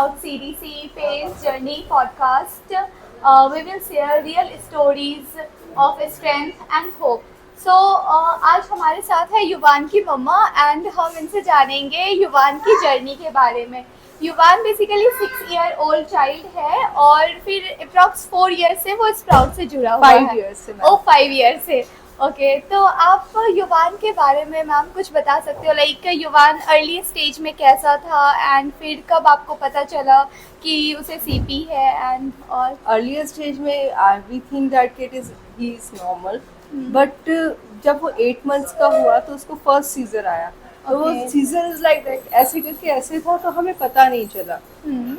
Sprout CDC Phase Journey podcast. We will share real stories of strength and hope. So आज हमारे साथ है युवान की मम्मा एंड हम इनसे जानेंगे युवान की जर्नी के बारे में। युवान बेसिकली 6 ईयर ओल्ड चाइल्ड है और फिर अप्रॉक्स 4 ईयर से वो स्प्राउट से जुड़ा हुआ है। 5 ईयर से। ओ 5 ईयर से। ओके तो आप युवान के बारे में मैम कुछ बता सकते हो, लाइक युवान अर्ली स्टेज में कैसा था एंड फिर कब आपको पता चला कि उसे सीपी है एंड और अर्लियर स्टेज में we think that he is normal, but जब वो 8 मंथ्स का हुआ तो उसको फर्स्ट सीजर आया। तो वो Okay. Seizure is like that, ऐसे करके ऐसे था तो हमें पता नहीं चला।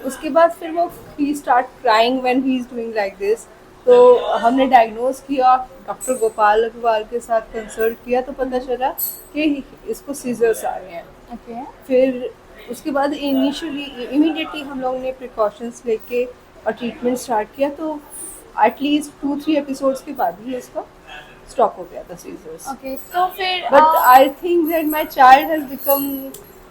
उसके बाद फिर वो ही start crying when he is doing like this. तो हमने डायग्नोज किया, डॉक्टर गोपाल अग्रवाल के साथ कंसल्ट किया तो पता चला कि इसको सीजर्स आ रहे हैं। ओके फिर उसके बाद इमीडिएटली हम लोगों ने प्रिकॉशंस लेके और ट्रीटमेंट स्टार्ट किया। तो एटलीस्ट 2-3 एपिसोड्स के बाद ही उसका स्टॉप हो गया था सीजर्स। ओके तो फिर but I think that my child has become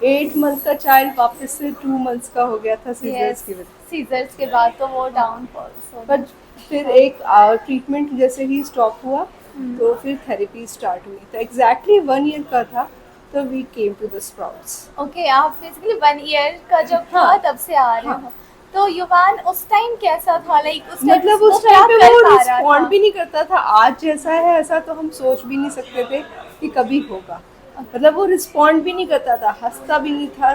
8 month का चाइल्ड वापस से 2 मंथ्स का हो गया था सीजर्स की वजह से। सीजर्स के बाद तो वो डाउनफॉल। बट फिर एक ट्रीटमेंट जैसे ही स्टॉप हुआ तो फिर थेरेपी स्टार्ट हुई। तो एग्जैक्टली 1 ईयर का था तो we came to the sprouts. Okay आप बेसिकली 1 ईयर का जब था हाँ, तब से आ रहे हो। तो युवान उस टाइम कैसा था, लाइक उस टाइम मतलब वो उस क्या टाइम पे कर वो पा रहा रिस्पॉन्ड था? भी नहीं करता था। आज जैसा है ऐसा तो हम सोच भी नहीं सकते थे कि कभी होगा। मतलब वो रिस्पॉन्ड भी नहीं करता था, हंसता भी नहीं था,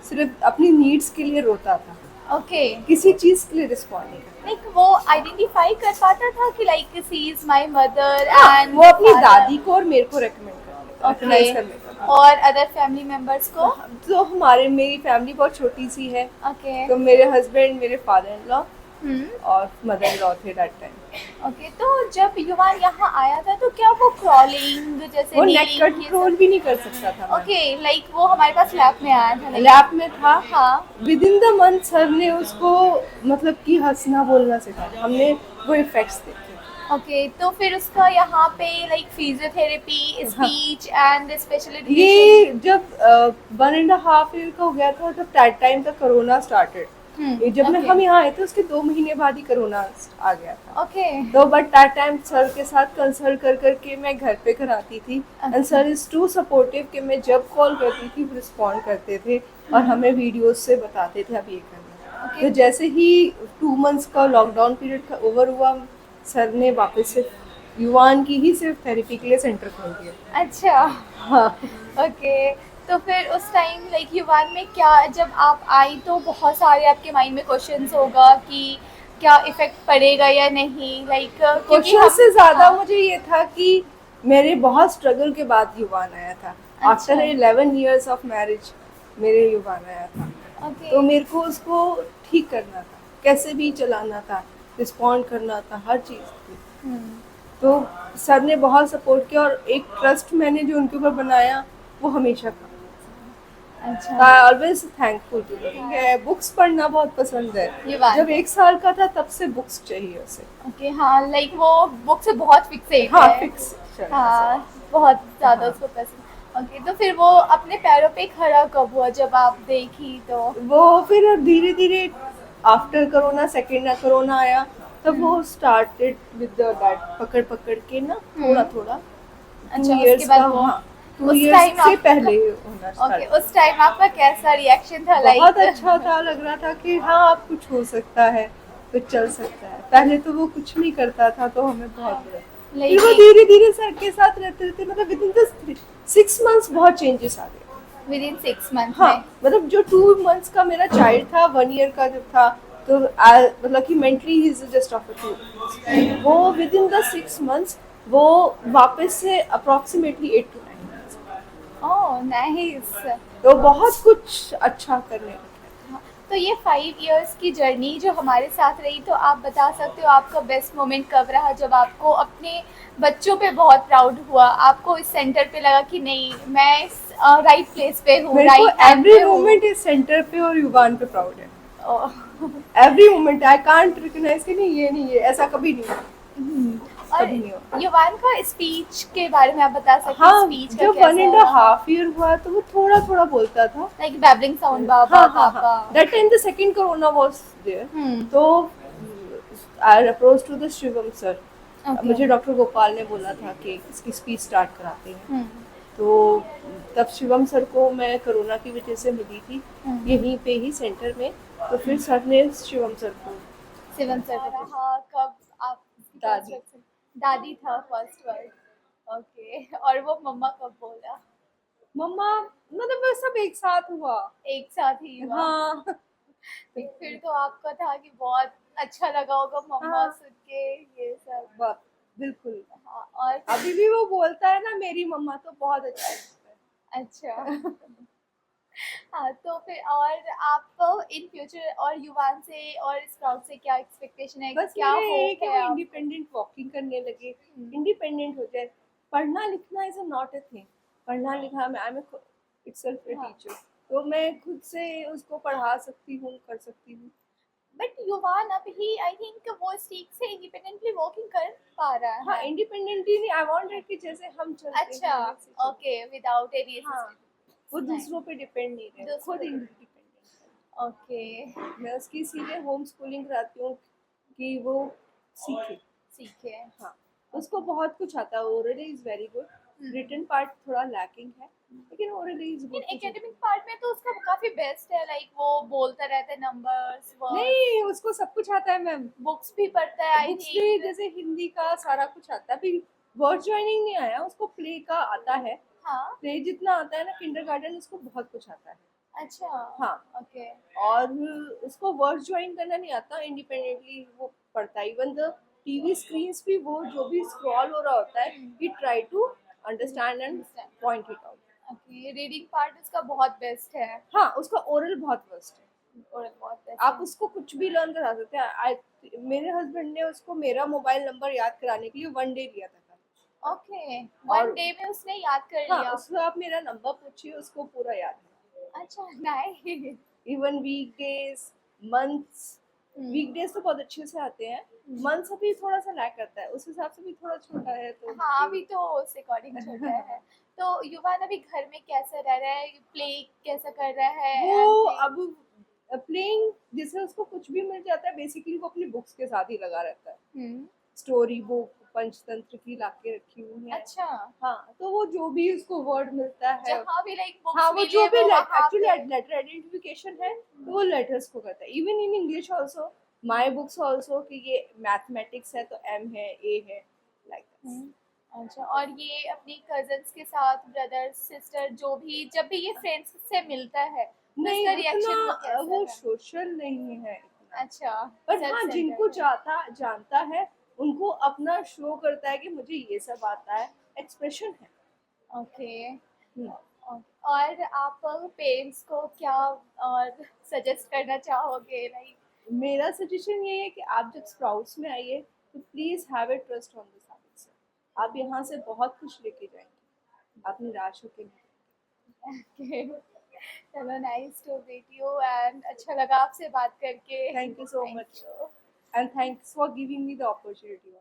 सिर्फ अपनी नीड्स के लिए रोता था, ओके किसी चीज के लिए रिस्पॉन्ड नहीं करता। लाइक वो आइडेंटिफाई कर पाता था कि like she is my mother हाँ, एंड वो अपनी दादी को और मेरे को रेकमेंड ओके कर लेता था। और अदर फैमिली मेंबर्स को। तो मेरी फैमिली बहुत छोटी सी है। ओके तो मेरे हस्बैंड, मेरे फादर इन लॉ और मदर इन लॉ थे दैट टाइम। ओके तो जब युवान यहाँ आया था तो क्या वो क्रॉलिंग जैसे वो नेक kneeling, ये कंट्रोल भी नहीं कर सकता था। ओके लाइक वो हमारे पास लैब में आया था like, लैब में था। हाँ with in the month sir ने उसको मतलब कि हंसना बोलना सिखाया। हमने वो इफेक्ट्स देखे। ओके तो फिर उसका यहाँ पे like physiotherapy speech and special ये जब 1.5 ईयर का हो गया था जब दैट टाइम तक कोरोना स्टार्टेड। जब मैं हम यहाँ आए थे उसके 2 महीने बाद ही कोरोना आ गया था। ओके तो बट दैट टाइम सर के साथ कंसल्ट कर करके मैं घर पे कराती थी and sir is too supportive कि मैं जब कॉल करती थी रिस्पॉन्ड करते थे और हमें वीडियोस से बताते थे अब ये करना। Okay. तो जैसे ही 2 मंथ्स का लॉकडाउन पीरियड का ओवर हुआ सर ने वापस से युवान की ही सिर्फ थेरेपी के लिए सेंटर खोल दिया। अच्छा हाँ, ओके तो फिर उस टाइम लाइक युवान में क्या, जब आप आई तो बहुत सारे आपके माइंड में क्वेश्चंस होगा कि क्या इफेक्ट पड़ेगा या नहीं, लाइक क्वेश्चन से ज्यादा मुझे ये था कि मेरे बहुत स्ट्रगल के बाद युवान आया था। आफ्टर 11 इयर्स ऑफ मैरिज मेरे युवान आया था। ओके तो मेरे को उसको ठीक करना था, कैसे भी चलाना था, रिस्पॉन्ड करना था, हर चीज़ थी। तो सर ने बहुत सपोर्ट किया और एक ट्रस्ट मैंने जो उनके ऊपर बनाया वो हमेशा था। अच्छा I always thankful to them. Books पढ़ना बहुत पसंद ये है। बात जब 1 साल का था तब से बुक्स चाहिए उसे। ओके हाँ लाइक वो बुक से बहुत फिक्सेट हाँ, है। फिक्स। हाँ बहुत ज़्यादा उसको पसंद। ओके तो फिर वो अपने पैरों पे खड़ा कब हुआ जब आप देखी तो? वो फिर धीरे धीरे आफ्टर कोरोना, सेकेंड कोरोना आया तब वो स्टार्टेड विद दैट पकड़ पकड़ के ना थोड़ा थोड़ा। अच्छा उसके बाद वो 2 उस इयर्स time से आप- पहले होना ओके स्टार्ट। उस टाइम आपका कैसा रिएक्शन था? बहुत लाइक अच्छा था, लग रहा था कि हाँ अब कुछ हो सकता है, कुछ चल सकता है। पहले तो वो कुछ नहीं करता था तो हमें बहुत बुरा। फिर वो धीरे धीरे सर के साथ रहते रहते मतलब विद इन द 6 मंथ्स बहुत चेंजेस आ गए। विद इन 6 मंथ हाँ में मतलब जो 2 मंथ्स का मेरा चाइल्ड था, 1 ईयर का जब था तो मतलब कि mentally he is just of 2 वो विद इन द 6 मंथ्स वो वापस से approximately 8 to 9 months। Oh nice. तो बहुत कुछ अच्छा करने लगा। तो ये 5 इयर्स की जर्नी जो हमारे साथ रही, तो आप बता सकते हो आपका बेस्ट मोमेंट कब रहा जब आपको अपने बच्चों पे बहुत प्राउड हुआ, आपको इस सेंटर पे लगा कि नहीं मैं राइट प्लेस पे हूँ, मेरे को राइट एवरी मोमेंट इस सेंटर पे और युवान पे प्राउड है। Every moment I can't recognise कि नहीं ये नहीं है, ऐसा कभी नहीं है। कभी नहीं हुआ। और युवान का स्पीच के बारे में आप बता सकते हैं? हाँ, स्पीच का जब कैसा 1.5 ईयर हुआ तो वो थोड़ा थोड़ा बोलता था। लाइक बैबलिंग साउंड बाबा हाँ हाँ पापा? हाँ, that time the second corona was there. तो I approached to the Shivam sir. Okay. मुझे डॉक्टर गोपाल ने बोला था कि इसकी स्पीच स्टार्ट कराते हैं। तो तब शिवम सर को मैं कोरोना की वजह से मिली थी यहीं पे ही सेंटर में। तो फिर सर ने शिवम सर को शिवम सर को रहा कब आप? दादी। दादी था फर्स्ट वर्ड। ओके, और वो मम्मा कब बोला? मम्मा मतलब वो सब एक साथ हुआ। एक साथ ही हुआ? हाँ फिर तो आपका था कि बहुत अच्छा लगा होगा मम्मा हाँ। सुन के ये सब। बिल्कुल। हाँ, और अभी भी वो बोलता है ना मेरी मम्मा, तो बहुत अच्छा लगता है। अच्छा हाँ, तो फिर और आप इन फ्यूचर और युवान से और स्प्राउट से क्या एक्सपेक्टेशन है? बस क्या मेरे होप एक है है वो आप? इंडिपेंडेंट वॉकिंग करने लगे, इंडिपेंडेंट हो जाए। पढ़ना लिखना इज नॉट अ थिंग। पढ़ना लिखा मैं आई एम इटसेल्फ अ हाँ। टीचर, तो मैं खुद से उसको पढ़ा सकती हूँ, कर सकती हूँ। बट युवान अभी आई थिंक वो सीख से इंडिपेंडेंटली वॉकिंग कर पा रहा है। हाँ, इंडिपेंडेंटली नहीं, आई वांट कि जैसे हम चलते हैं अच्छा, वैसे चले। ओके, विदाउट एनी हाँ, वो Nice. दूसरों पे डिपेंड नहीं रहे, दूसरों खुद पे- इंडिपेंडेंट। ओके, मैं उसकी इसीलिए होम स्कूलिंग कराती हूँ कि वो सीखे। सीखे। हाँ, उसको बहुत कुछ आता है। Orally is very good, written part थोड़ा लैकिंग है, लेकिन orally is good. Academic part में तो उसका काफी बेस्ट है, लाइक वो बोलता रहता है नंबर्स वर्ड्स। नहीं, उसको सब कुछ आता है मैम। बुक्स भी पढ़ता है आई बुक्स भी, थिंक। जैसे हिंदी का सारा कुछ आता है। अभी वर्ड ज्वाइनिंग नहीं आया उसको, प्ले का आता है। हाँ, प्ले जितना आता है ना किंडरगार्टन, उसको बहुत कुछ आता है। अच्छा, हाँ, ओके, और उसको वर्ड ज्वाइन करना नहीं आता, इंडिपेंडेंटली वो पढ़ता है। इवन द टीवी स्क्रीन्स भी वो जो भी स्क्रॉल हो रहा होता है, he try to understand and point it out. Okay, reading part उसका बहुत बेस्ट है। हाँ, उसका ओरल बहुत वर्स्ट है। और बहुत बेस्ट आप उसको कुछ भी लर्न करा सकते हैं। मेरे हस्बैंड ने उसको मेरा मोबाइल नंबर याद कराने के लिए 1 डे लिया था। ओके, और- वन डे में उसने याद कर हाँ, लिया। उसको आप मेरा नंबर पूछिए, उसको पूरा याद है। अच्छा, nice. Even weekdays, months. Weekdays तो बहुत अच्छे से आते हैं, मंथ्स अभी थोड़ा सा लैक करता है, उस हिसाब से भी थोड़ा छोटा है। तो हाँ, अभी तो उस अकॉर्डिंग छोटा है। तो युवान अभी घर में कैसा रह रहा है? प्ले कैसा कर रहा है? वो And अब प्लेइंग, जैसे उसको कुछ भी मिल जाता है, बेसिकली वो अपनी बुक्स के साथ ही लगा रहता है। हम्म, स्टोरी बुक पंचतंत्र की लाके रखी हुई है। अच्छा, हाँ, तो वो जो भी उसको वर्ड मिलता है, जहाँ भी लाइक बुक्स हाँ, वो मिली जो है भी वो वहाँ एक्चुअली पे। लेटर आइडेंटिफिकेशन है, तो वो लेटर्स को करता है। Even in English also, my books also, कि ये मैथमेटिक्स है तो एम है, ए है, लाइक अच्छा, और ये अपनी कजन्स के साथ, ब्रदर सिस्टर, जो भी जब भी ये फ्रेंड्स से मिलता है तो नहीं, इसका रिएक्शन वो उतना कैसा वो है? सोशल नहीं है इतना। अच्छा, पर हाँ, self-centered जिनको है। जानता है, उनको अपना शो करता है कि मुझे ये सब आता है, एक्सप्रेशन है। ओके, हम्म। और आप पेरेंट्स को क्या और सजेस्ट करना चाहोगे? लाइक मेरा सजेशन ये है कि आप जब स्प्राउट्स में आइए तो please have a trust on this habits. आप यहाँ से बहुत कुछ लेके जाएंगे, आप निराश होके नहीं। चलो, nice to meet you and अच्छा लगा आपसे बात करके। Thank you so Thank much you. And thanks for giving me the opportunity.